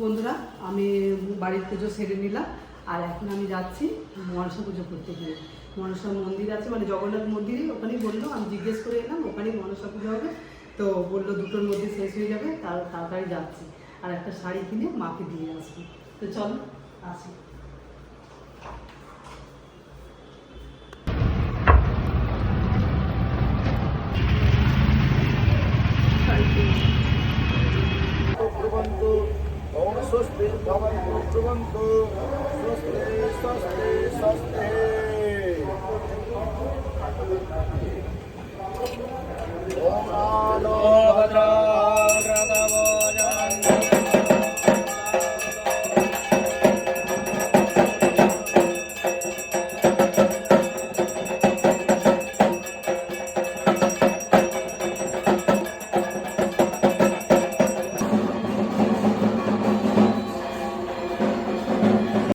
বন্ধুরা, আমি বাড়ির পুজো সেরে নিলাম আর এখন আমি যাচ্ছি মনসা পুজো করতে গিয়ে। মনসা মন্দির আছে, মানে জগন্নাথ মন্দিরে, ওখানেই বললো, আমি জিজ্ঞেস করে এলাম ওখানেই মনসা পুজো হবে। তো বললো দুটোর মধ্যে শেষ হয়ে যাবে, তাড়াতাড়ি যাচ্ছি আর একটা শাড়ি কিনে মাকে দিয়ে আসবি। তো চলো আসি। स्वस्ति भवन्तु ब्रुवन्तु स्वस्ति स्वस्ति स्वस्ति ॐ नमो भद्राय